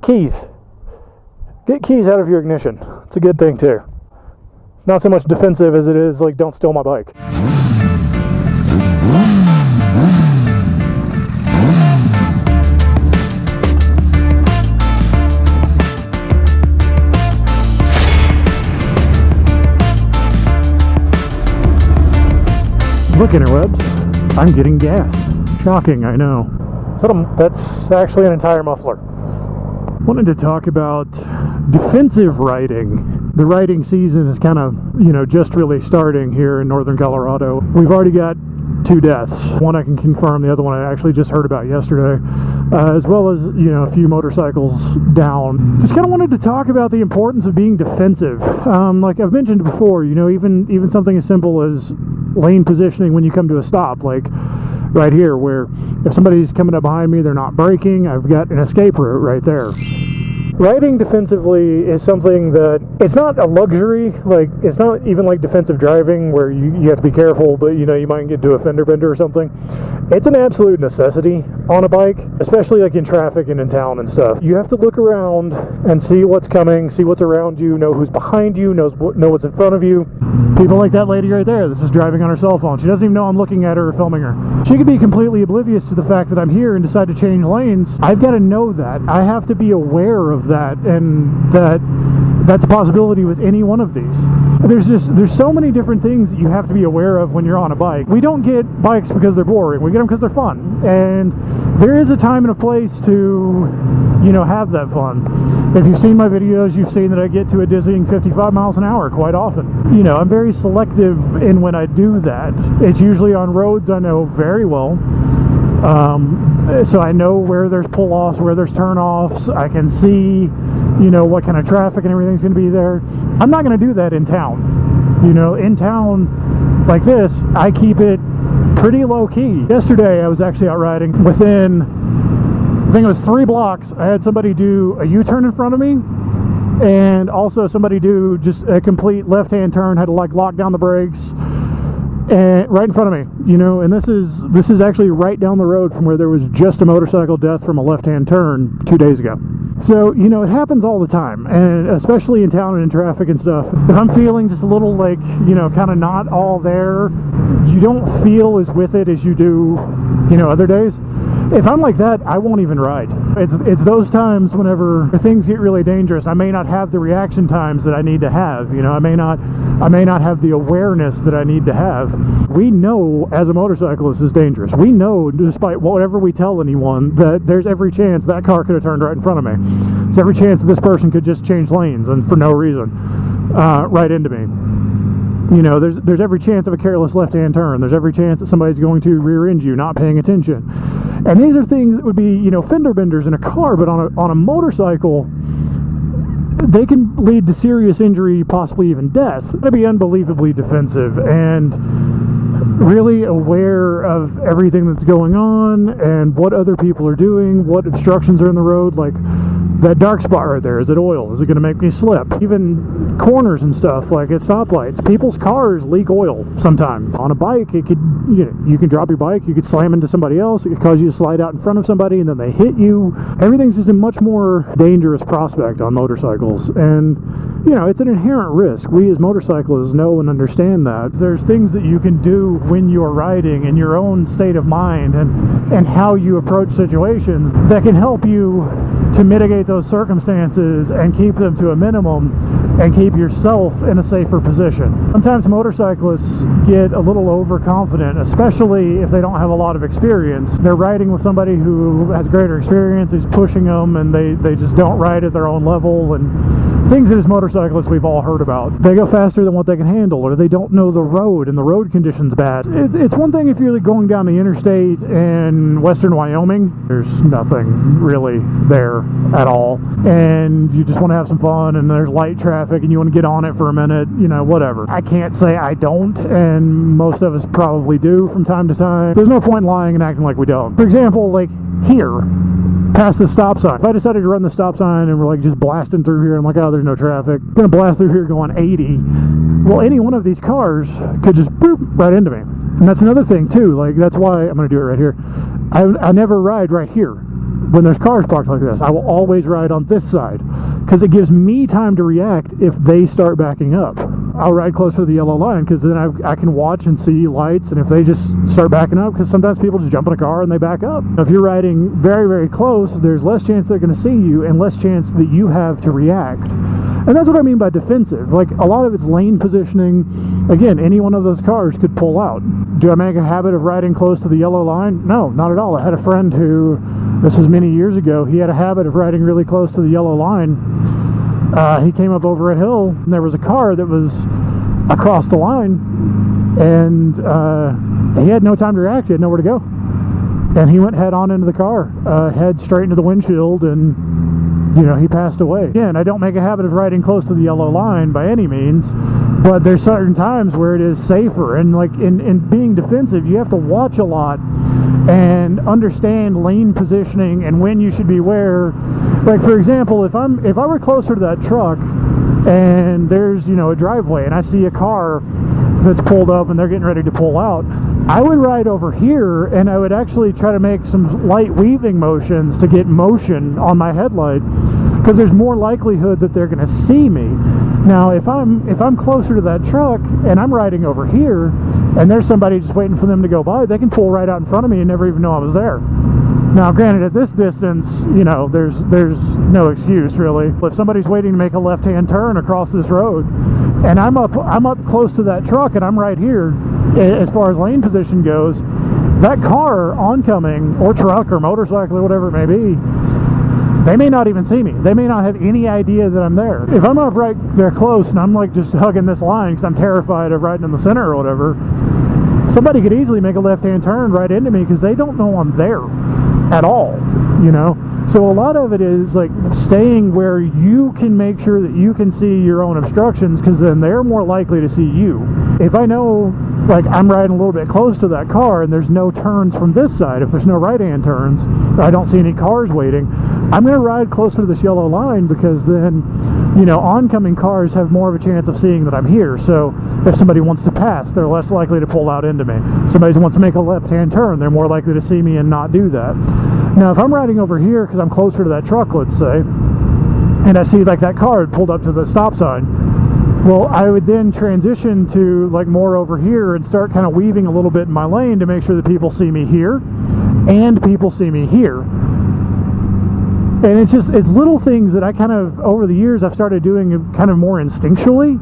Keys. Get keys out of your ignition. It's a good thing too. Not so much defensive as it is like, don't steal my bike. Look, interwebs, I'm getting gas. Shocking, I know. That's actually an entire muffler. Wanted to talk about defensive riding. The riding season is kind of, just really starting here in northern Colorado. We've already got 2 deaths. One I can confirm, the other one I actually just heard about yesterday, as well as, a few motorcycles down. Just kind of wanted to talk about the importance of being defensive. Like I've mentioned before, even something as simple as lane positioning when you come to a stop, like right here, where if somebody's coming up behind me, they're not braking, I've got an escape route right there. Riding defensively is something that, it's not a luxury, like it's not even like defensive driving where you have to be careful, but you might get into a fender bender or something. It's an absolute necessity on a bike, especially like in traffic and in town and stuff. You have to look around and see what's coming, see what's around you, know who's behind you, know what's in front of you. People like that lady right there, this is driving on her cell phone. She doesn't even know I'm looking at her or filming her. She could be completely oblivious to the fact that I'm here and decide to change lanes. I've got to know that. I have to be aware of that, and that's a possibility with any one of these. There's so many different things that you have to be aware of when you're on a bike. We don't get bikes because they're boring. We get them because they're fun, and there is a time and a place to have that fun. If you've seen my videos, you've seen that I get to a dizzying 55 miles an hour quite often. I'm very selective in when I do that. It's usually on roads I know very well. So I know where there's pull-offs, where there's turn-offs. I can see, what kind of traffic and everything's going to be there. I'm not going to do that in town. In town like this, I keep it pretty low-key. Yesterday, I was actually out riding within, I think it was 3 blocks. I had somebody do a U-turn in front of me, and also somebody do just a complete left-hand turn, had to lock down the brakes. And right in front of me, and this is actually right down the road from where there was just a motorcycle death from a left-hand turn 2 days ago. So, it happens all the time, and especially in town and in traffic and stuff. If I'm feeling just a little like, kind of not all there, you don't feel as with it as you do, other days. If I'm like that, I won't even ride. It's those times whenever things get really dangerous, I may not have the reaction times that I need to have. I may not have the awareness that I need to have. We know as a motorcyclist is dangerous. We know, despite whatever we tell anyone, that there's every chance that car could have turned right in front of me. There's every chance that this person could just change lanes and for no reason, right into me. There's every chance of a careless left-hand turn. There's every chance that somebody's going to rear-end you, not paying attention. And these are things that would be, fender benders in a car, but on a motorcycle, they can lead to serious injury, possibly even death. To be unbelievably defensive and really aware of everything that's going on and what other people are doing, what obstructions are in the road. Like that dark spot right there, is it oil? Is it going to make me slip? Even corners and stuff, like at stoplights, people's cars leak oil sometimes. On a bike, it could, you can drop your bike, you could slam into somebody else, it could cause you to slide out in front of somebody and then they hit you. Everything's just a much more dangerous prospect on motorcycles, and it's an inherent risk. We as motorcyclists know and understand that. There's things that you can do when you're riding in your own state of mind and how you approach situations that can help you to mitigate those circumstances and keep them to a minimum and keep yourself in a safer position. Sometimes motorcyclists get a little overconfident, especially if they don't have a lot of experience. They're riding with somebody who has greater experience, who's pushing them, and they just don't ride at their own level, and things that as motorcyclists we've all heard about. They go faster than what they can handle, or they don't know the road and the road conditions bad. It's one thing if you're going down the interstate in western Wyoming, there's nothing really there at all, and you just want to have some fun, and there's light traffic and you want to get on it for a minute, whatever. I can't say I don't, and most of us probably do from time to time. There's no point in lying and acting like we don't. For example, like here, past the stop sign. If I decided to run the stop sign and we're like just blasting through here, I'm like, oh, there's no traffic, I'm gonna blast through here going 80. Well, any one of these cars could just boop right into me. And that's another thing too, like that's why I'm gonna do it right here. I never ride right here. when there's cars parked like this, I will always ride on this side because it gives me time to react if they start backing up. I'll ride closer to the yellow line because then I can watch and see lights, and if they just start backing up, because sometimes people just jump in a car and they back up. If you're riding very, very close, there's less chance they're going to see you and less chance that you have to react. And that's what I mean by defensive. Like, a lot of it's lane positioning. Again, any one of those cars could pull out. Do I make a habit of riding close to the yellow line? No, not at all. I had a friend who, this was many years ago, he had a habit of riding really close to the yellow line. He came up over a hill, and there was a car that was across the line, and he had no time to react. He had nowhere to go. And he went head on into the car, head straight into the windshield, and, you know, he passed away. Again, I don't make a habit of riding close to the yellow line by any means, but there's certain times where it is safer. And like in being defensive, you have to watch a lot and understand lane positioning and when you should be where. Like, for example, if I were closer to that truck and there's, you know, a driveway and I see a car that's pulled up and they're getting ready to pull out, I would ride over here and I would actually try to make some light weaving motions to get motion on my headlight, because there's more likelihood that they're going to see me. Now, if I'm closer to that truck and I'm riding over here and there's somebody just waiting for them to go by, they can pull right out in front of me and never even know I was there. Now, granted, at this distance, you know, there's no excuse really. If somebody's waiting to make a left-hand turn across this road, and I'm up close to that truck, and I'm right here, as far as lane position goes, that car oncoming, or truck, or motorcycle, or whatever it may be, they may not even see me. They may not have any idea that I'm there. If I'm up right there close, and I'm like just hugging this line because I'm terrified of riding in the center or whatever, somebody could easily make a left-hand turn right into me because they don't know I'm there at all, you know. So a lot of it is like staying where you can make sure that you can see your own obstructions, because then they're more likely to see you. If I know, like, I'm riding a little bit close to that car and there's no turns from this side, if there's no right-hand turns, I don't see any cars waiting, I'm going to ride closer to this yellow line, because then, you know, oncoming cars have more of a chance of seeing that I'm here. So if somebody wants to pass, they're less likely to pull out into me. Somebody wants to make a left-hand turn, they're more likely to see me and not do that. Now, if I'm riding over here because I'm closer to that truck, let's say, and I see like that car had pulled up to the stop sign, well, I would then transition to like more over here and start kind of weaving a little bit in my lane to make sure that people see me here and people see me here. And it's little things that I kind of, over the years, I've started doing kind of more instinctually.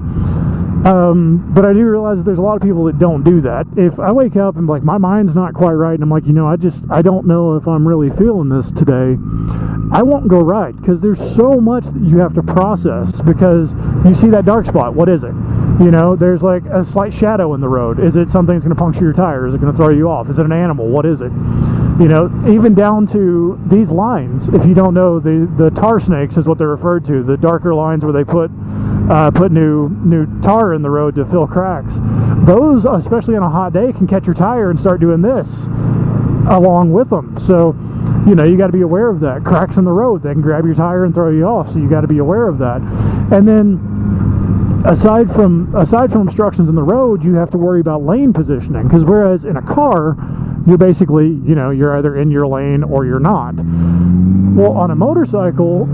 But I do realize that there's a lot of people that don't do that. If I wake up and like my mind's not quite right and I'm like, you know, I don't know if I'm really feeling this today, I won't go ride, because there's so much that you have to process. Because you see that dark spot, what is it? You know, there's like a slight shadow in the road. Is it something that's going to puncture your tire? Is it going to throw you off? Is it an animal? What is it? You know, even down to these lines, if you don't know, the tar snakes is what they're referred to, the darker lines where they put new tar in the road to fill cracks. Those, especially on a hot day, can catch your tire and start doing this along with them. So, you know, you got to be aware of that. Cracks in the road, they can grab your tire and throw you off, so you got to be aware of that. And then aside from obstructions in the road, you have to worry about lane positioning, because whereas in a car, you're basically, you know, you're either in your lane or you're not. Well, on a motorcycle,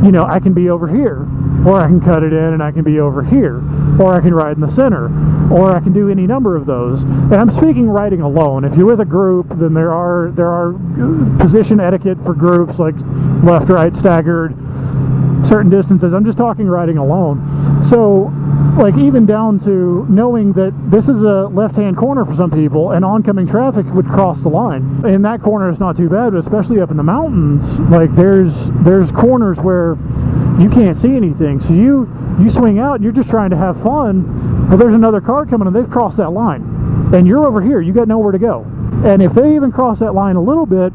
you know, I can be over here, or I can cut it in and I can be over here, or I can ride in the center, or I can do any number of those. And I'm speaking riding alone. If you're with a group, then there are position etiquette for groups, like left, right, staggered, certain distances. I'm just talking riding alone. So, like, even down to knowing that this is a left-hand corner for some people and oncoming traffic would cross the line. In that corner, it's not too bad, but especially up in the mountains, like there's corners where you can't see anything. So you swing out and you're just trying to have fun, but there's another car coming and they've crossed that line. And you're over here, you got nowhere to go. And if they even cross that line a little bit,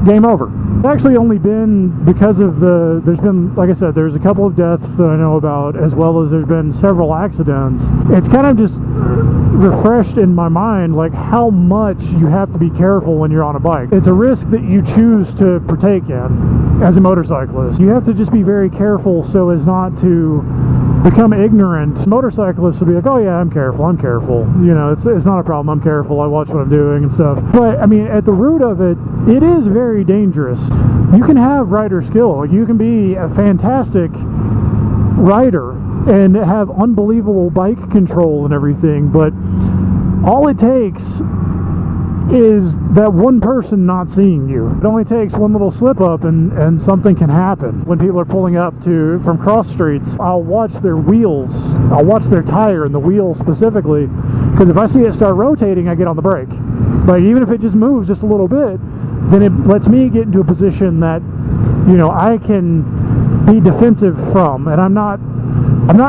game over. It's actually only been because of there's been, like I said, there's a couple of deaths that I know about, as well as there's been several accidents. It's kind of just refreshed in my mind, like, how much you have to be careful when you're on a bike. It's a risk that you choose to partake in as a motorcyclist. You have to just be very careful so as not to become ignorant. Motorcyclists will be like, oh yeah, I'm careful, you know, it's not a problem, I'm careful, I watch what I'm doing and stuff. But I mean, at the root of it, it is very dangerous. You can have rider skill, like you can be a fantastic rider and have unbelievable bike control and everything, but all it takes is that one person not seeing you. It only takes one little slip up and something can happen. When people are pulling up from cross streets, I'll watch their wheels, I'll watch their tire and the wheel specifically, because if I see it start rotating, I get on the brake. Like even if it just moves just a little bit, then it lets me get into a position that, you know, I can be defensive from, and I'm not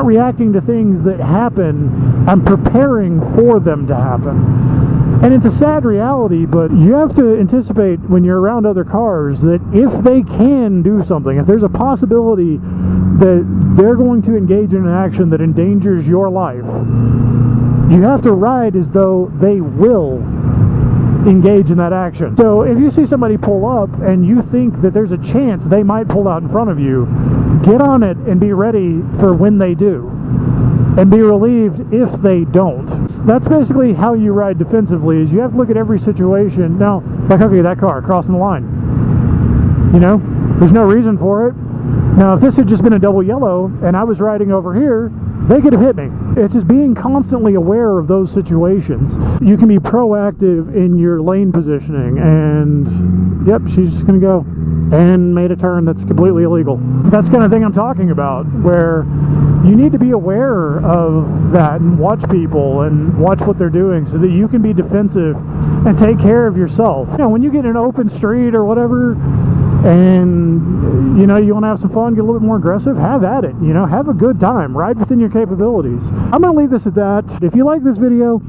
reacting to things that happen, I'm preparing for them to happen. And it's a sad reality, but you have to anticipate when you're around other cars that if they can do something, if there's a possibility that they're going to engage in an action that endangers your life, you have to ride as though they will engage in that action. So if you see somebody pull up and you think that there's a chance they might pull out in front of you, get on it and be ready for when they do, and be relieved if they don't. That's basically how you ride defensively, is you have to look at every situation. Now, like, okay, that car crossing the line, you know, there's no reason for it. Now, if this had just been a double yellow and I was riding over here, they could have hit me. It's just being constantly aware of those situations. You can be proactive in your lane positioning, and yep, she's just gonna go and made a turn that's completely illegal. That's the kind of thing I'm talking about, where you need to be aware of that and watch people and watch what they're doing so that you can be defensive and take care of yourself. You know, when you get in an open street or whatever, and you know, you want to have some fun, get a little bit more aggressive, have at it, you know, have a good time, ride within your capabilities. I'm going to leave this at that. If you like this video,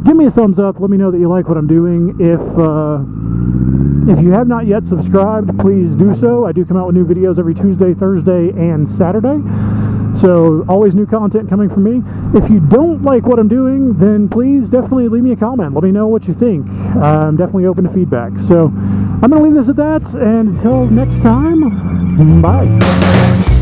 give me a thumbs up, let me know that you like what I'm doing. If you have not yet subscribed, please do so. I do come out with new videos every Tuesday, Thursday, and Saturday, so always new content coming from me. If you don't like what I'm doing, then please definitely leave me a comment, let me know what you think. I'm definitely open to feedback. So I'm going to leave this at that, and until next time, bye.